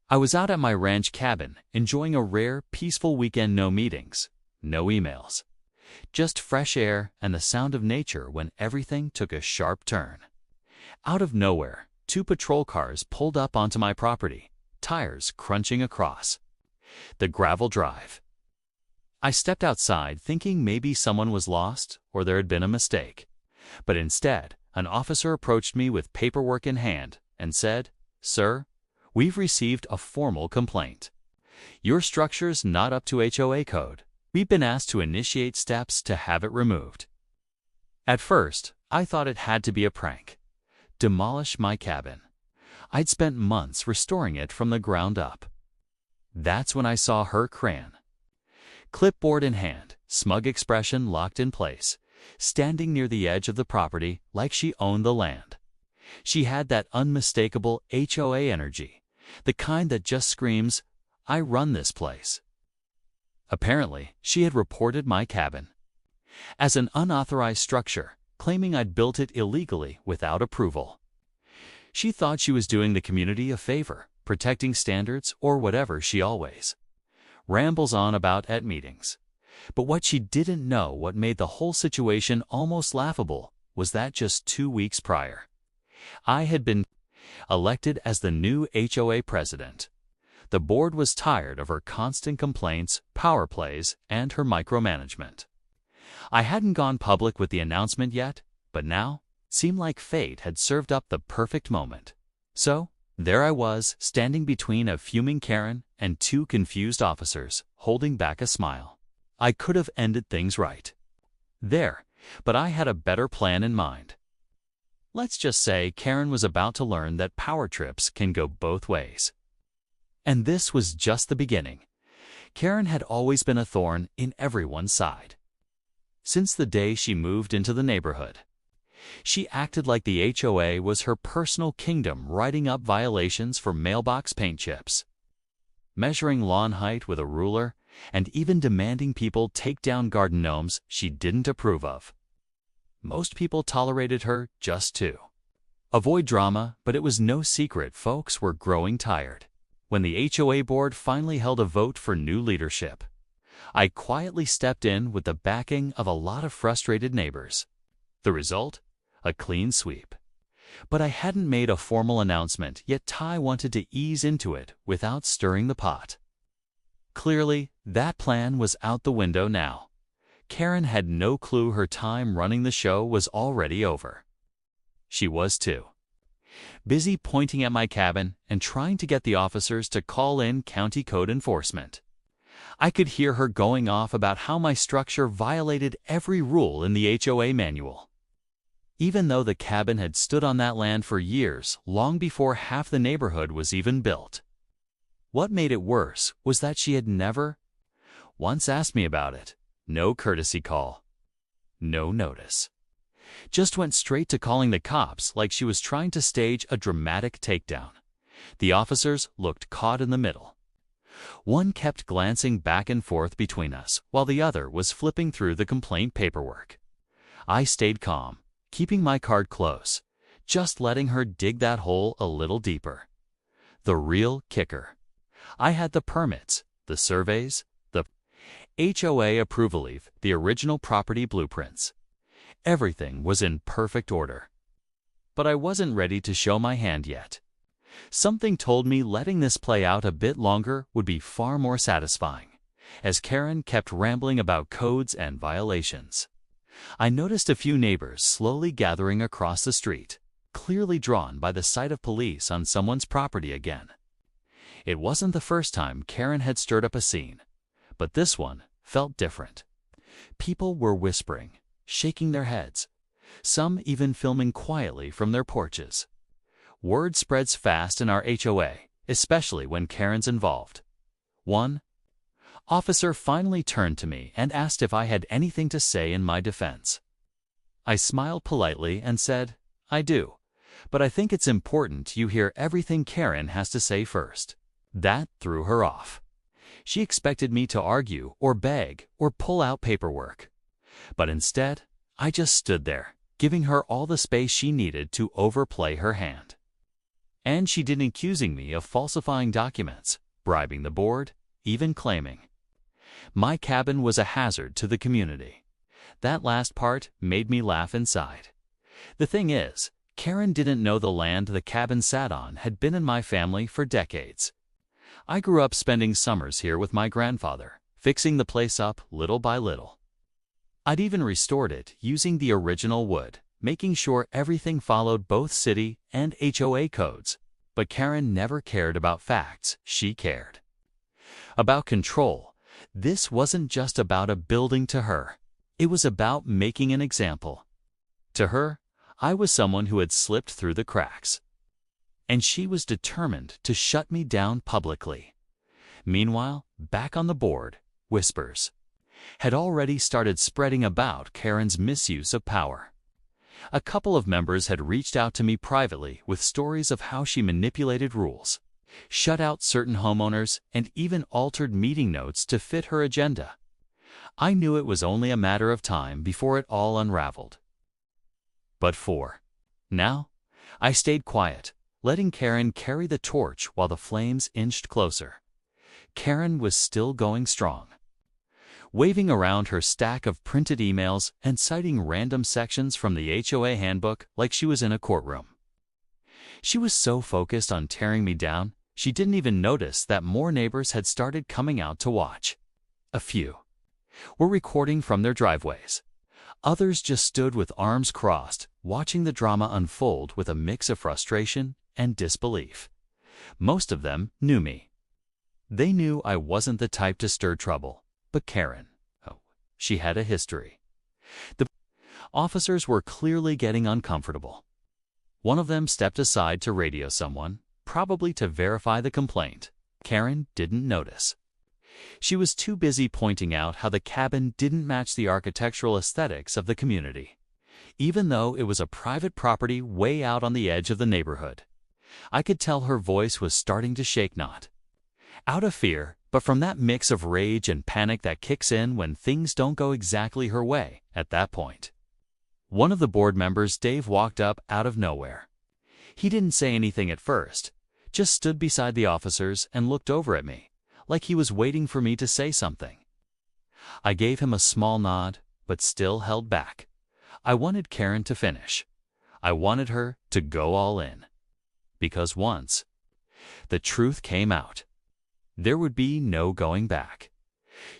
I was out at my ranch cabin, enjoying a rare, peaceful weekend. No meetings, no emails, just fresh air and the sound of nature when everything took a sharp turn. Out of nowhere, two patrol cars pulled up onto my property, tires crunching across the gravel drive. I stepped outside thinking maybe someone was lost or there had been a mistake. But instead, an officer approached me with paperwork in hand and said, "Sir, we've received a formal complaint. Your structure's not up to HOA code. We've been asked to initiate steps to have it removed." At first, I thought it had to be a prank. Demolish my cabin. I'd spent months restoring it from the ground up. That's when I saw her crayon. Clipboard in hand, smug expression locked in place, standing near the edge of the property like she owned the land. She had that unmistakable HOA energy, the kind that just screams, "I run this place." Apparently, she had reported my cabin as an unauthorized structure, claiming I'd built it illegally without approval. She thought she was doing the community a favor, protecting standards or whatever she always rambles on about at meetings. But what she didn't know, what made the whole situation almost laughable, was that just 2 weeks prior, I had been elected as the new HOA president. The board was tired of her constant complaints, power plays, and her micromanagement. I hadn't gone public with the announcement yet, but now it seemed like fate had served up the perfect moment. So, there I was, standing between a fuming Karen and two confused officers, holding back a smile. I could have ended things right there, but I had a better plan in mind. Let's just say Karen was about to learn that power trips can go both ways. And this was just the beginning. Karen had always been a thorn in everyone's side. Since the day she moved into the neighborhood, she acted like the HOA was her personal kingdom, writing up violations for mailbox paint chips, measuring lawn height with a ruler, and even demanding people take down garden gnomes she didn't approve of. Most people tolerated her just to avoid drama, but it was no secret folks were growing tired. When the HOA board finally held a vote for new leadership, I quietly stepped in with the backing of a lot of frustrated neighbors. The result? A clean sweep. But I hadn't made a formal announcement, yet Ty wanted to ease into it without stirring the pot. Clearly, that plan was out the window now. Karen had no clue her time running the show was already over. She was too busy pointing at my cabin and trying to get the officers to call in county code enforcement. I could hear her going off about how my structure violated every rule in the HOA manual, even though the cabin had stood on that land for years, long before half the neighborhood was even built. What made it worse was that she had never once asked me about it. No courtesy call, no notice. Just went straight to calling the cops like she was trying to stage a dramatic takedown. The officers looked caught in the middle. One kept glancing back and forth between us, while the other was flipping through the complaint paperwork. I stayed calm, keeping my card close, just letting her dig that hole a little deeper. The real kicker: I had the permits, the surveys, the HOA approval leaf, the original property blueprints. Everything was in perfect order. But I wasn't ready to show my hand yet. Something told me letting this play out a bit longer would be far more satisfying, as Karen kept rambling about codes and violations. I noticed a few neighbors slowly gathering across the street, clearly drawn by the sight of police on someone's property again. It wasn't the first time Karen had stirred up a scene, but this one felt different. People were whispering, shaking their heads, some even filming quietly from their porches. Word spreads fast in our HOA, especially when Karen's involved. One officer finally turned to me and asked if I had anything to say in my defense. I smiled politely and said, "I do, but I think it's important you hear everything Karen has to say first." That threw her off. She expected me to argue or beg or pull out paperwork. But instead, I just stood there, giving her all the space she needed to overplay her hand. And she didn't accusing me of falsifying documents, bribing the board, even claiming my cabin was a hazard to the community. That last part made me laugh inside. The thing is, Karen didn't know the land the cabin sat on had been in my family for decades. I grew up spending summers here with my grandfather, fixing the place up little by little. I'd even restored it using the original wood, making sure everything followed both city and HOA codes. But Karen never cared about facts, she cared about control. This wasn't just about a building to her. It was about making an example. To her, I was someone who had slipped through the cracks. And she was determined to shut me down publicly. Meanwhile, back on the board, whispers had already started spreading about Karen's misuse of power. A couple of members had reached out to me privately with stories of how she manipulated rules, shut out certain homeowners, and even altered meeting notes to fit her agenda. I knew it was only a matter of time before it all unraveled. But for now, I stayed quiet, letting Karen carry the torch while the flames inched closer. Karen was still going strong, waving around her stack of printed emails and citing random sections from the HOA handbook like she was in a courtroom. She was so focused on tearing me down, she didn't even notice that more neighbors had started coming out to watch. A few were recording from their driveways. Others just stood with arms crossed, watching the drama unfold with a mix of frustration and disbelief. Most of them knew me. They knew I wasn't the type to stir trouble, but Karen, she had a history. The officers were clearly getting uncomfortable. One of them stepped aside to radio someone, probably to verify the complaint. Karen didn't notice. She was too busy pointing out how the cabin didn't match the architectural aesthetics of the community, even though it was a private property way out on the edge of the neighborhood. I could tell her voice was starting to shake, not out of fear, but from that mix of rage and panic that kicks in when things don't go exactly her way at that point. One of the board members, Dave, walked up out of nowhere. He didn't say anything at first, just stood beside the officers and looked over at me, like he was waiting for me to say something. I gave him a small nod, but still held back. I wanted Karen to finish. I wanted her to go all in. Because once the truth came out, there would be no going back.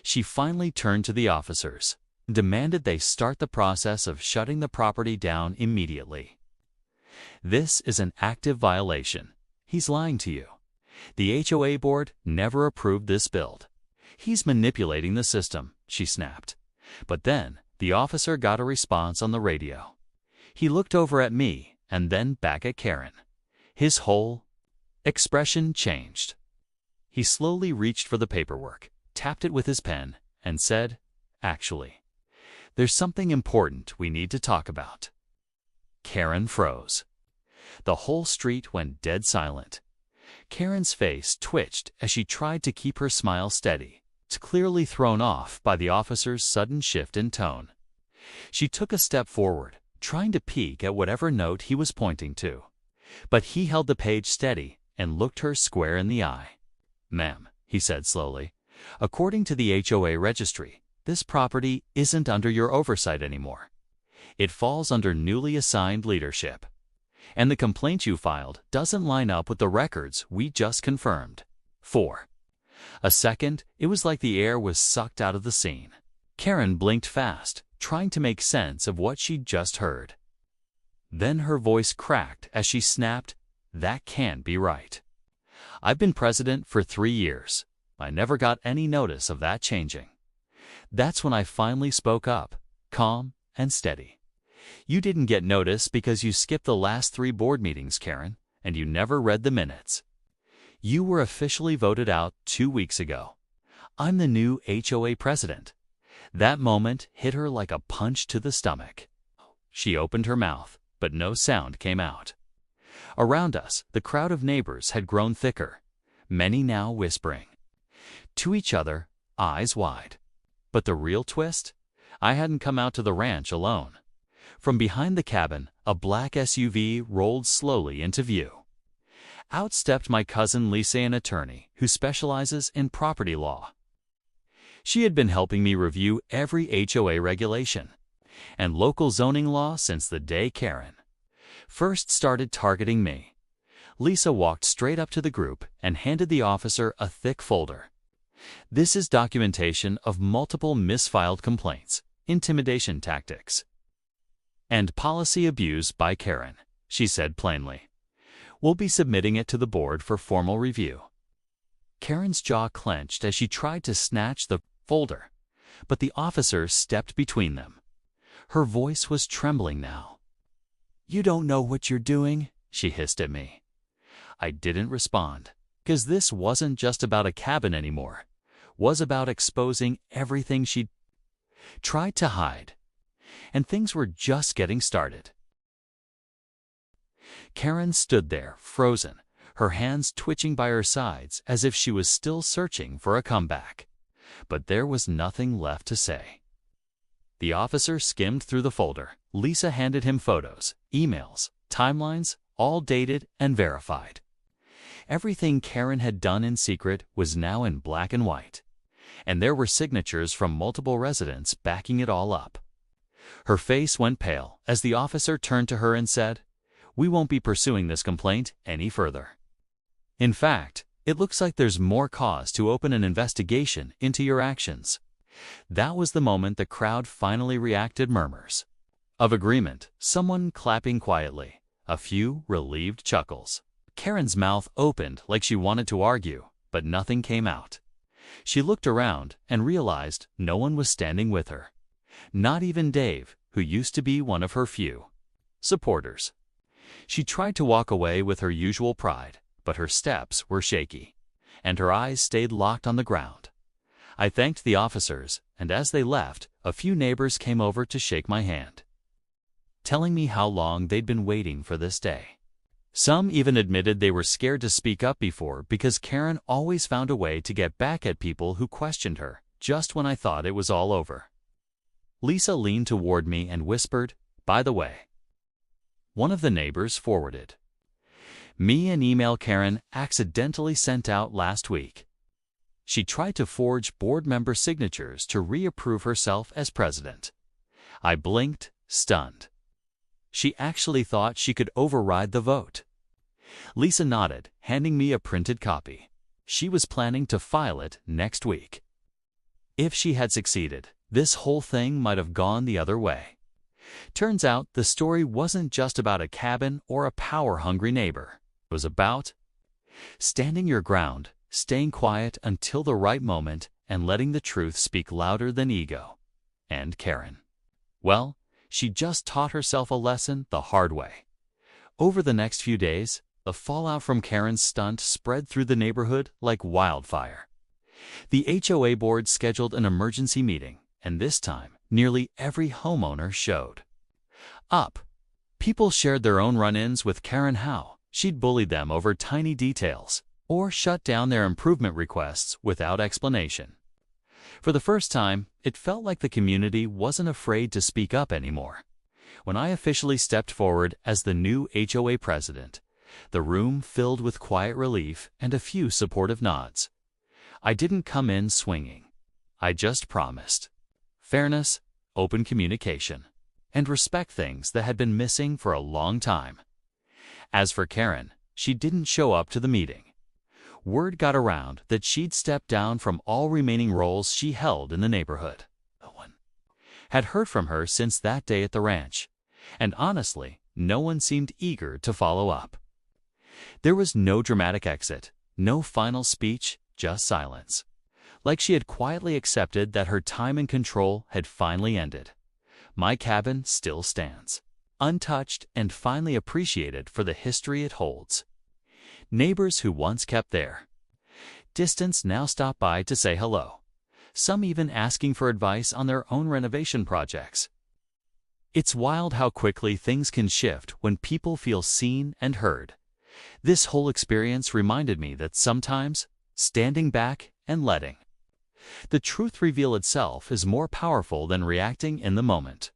She finally turned to the officers, demanded they start the process of shutting the property down immediately. This is an active violation. He's lying to you. The HOA board never approved this build. He's manipulating the system, she snapped. But then, the officer got a response on the radio. He looked over at me and then back at Karen. His whole expression changed. He slowly reached for the paperwork, tapped it with his pen, and said, "Actually, there's something important we need to talk about." Karen froze. The whole street went dead silent. Karen's face twitched as she tried to keep her smile steady, clearly thrown off by the officer's sudden shift in tone. She took a step forward, trying to peek at whatever note he was pointing to. But he held the page steady and looked her square in the eye. "Ma'am," he said slowly, "according to the HOA registry, this property isn't under your oversight anymore. It falls under newly assigned leadership. And the complaint you filed doesn't line up with the records we just confirmed." For a second, it was like the air was sucked out of the scene. Karen blinked fast, trying to make sense of what she'd just heard. Then her voice cracked as she snapped, "That can't be right. I've been president for 3 years. I never got any notice of that changing." That's when I finally spoke up, calm and steady. "You didn't get notice because you skipped the last 3 board meetings, Karen, and you never read the minutes. You were officially voted out 2 weeks ago. I'm the new HOA president." That moment hit her like a punch to the stomach. She opened her mouth, but no sound came out. Around us, the crowd of neighbors had grown thicker, many now whispering to each other, eyes wide. But the real twist? I hadn't come out to the ranch alone. From behind the cabin, a black SUV rolled slowly into view. Out stepped my cousin Lisa, an attorney who specializes in property law. She had been helping me review every HOA regulation and local zoning law since the day Karen first started targeting me. Lisa walked straight up to the group and handed the officer a thick folder. "This is documentation of multiple misfiled complaints, intimidation tactics, and policy abuse by Karen," she said plainly. "We'll be submitting it to the board for formal review." Karen's jaw clenched as she tried to snatch the folder, but the officer stepped between them. Her voice was trembling now. "You don't know what you're doing," she hissed at me. I didn't respond, because this wasn't just about a cabin anymore. It was about exposing everything she'd tried to hide. And things were just getting started. Karen stood there, frozen, her hands twitching by her sides as if she was still searching for a comeback. But there was nothing left to say. The officer skimmed through the folder. Lisa handed him photos, emails, timelines, all dated and verified. Everything Karen had done in secret was now in black and white, and there were signatures from multiple residents backing it all up. Her face went pale as the officer turned to her and said, "We won't be pursuing this complaint any further. In fact, it looks like there's more cause to open an investigation into your actions." That was the moment the crowd finally reacted. Murmurs of agreement, someone clapping quietly, a few relieved chuckles. Karen's mouth opened like she wanted to argue, but nothing came out. She looked around and realized no one was standing with her. Not even Dave, who used to be one of her few supporters. She tried to walk away with her usual pride, but her steps were shaky, and her eyes stayed locked on the ground. I thanked the officers, and as they left, a few neighbors came over to shake my hand, telling me how long they'd been waiting for this day. Some even admitted they were scared to speak up before because Karen always found a way to get back at people who questioned her, just when I thought it was all over. Lisa leaned toward me and whispered, "By the way," one of the neighbors forwarded me an email Karen accidentally sent out last week. She tried to forge board member signatures to reapprove herself as president. I blinked, stunned. She actually thought she could override the vote. Lisa nodded, handing me a printed copy. She was planning to file it next week. If she had succeeded, this whole thing might have gone the other way. Turns out the story wasn't just about a cabin or a power-hungry neighbor. It was about standing your ground, staying quiet until the right moment, and letting the truth speak louder than ego. And Karen, well, she just taught herself a lesson the hard way. Over the next few days, the fallout from Karen's stunt spread through the neighborhood like wildfire. The HOA board scheduled an emergency meeting, and this time, nearly every homeowner showed up. People shared their own run-ins with Karen, how she'd bullied them over tiny details, or shut down their improvement requests without explanation. For the first time, it felt like the community wasn't afraid to speak up anymore. When I officially stepped forward as the new HOA president, the room filled with quiet relief and a few supportive nods. I didn't come in swinging. I just promised fairness, open communication, and respect, things that had been missing for a long time. As for Karen, she didn't show up to the meeting. Word got around that she'd stepped down from all remaining roles she held in the neighborhood. No one had heard from her since that day at the ranch, and honestly, no one seemed eager to follow up. There was no dramatic exit, no final speech, just silence. Like she had quietly accepted that her time in control had finally ended. My cabin still stands, untouched and finally appreciated for the history it holds. Neighbors who once kept their distance now stop by to say hello, some even asking for advice on their own renovation projects. It's wild how quickly things can shift when people feel seen and heard. This whole experience reminded me that sometimes standing back and letting the truth reveal itself is more powerful than reacting in the moment.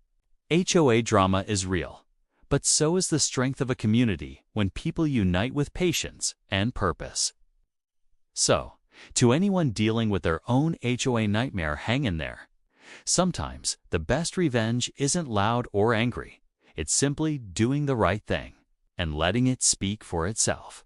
HOA drama is real, But so is the strength of a community when people unite with patience and purpose. So, to anyone dealing with their own HOA nightmare, hang in there. Sometimes the best revenge isn't loud or angry. It's simply doing the right thing and letting it speak for itself.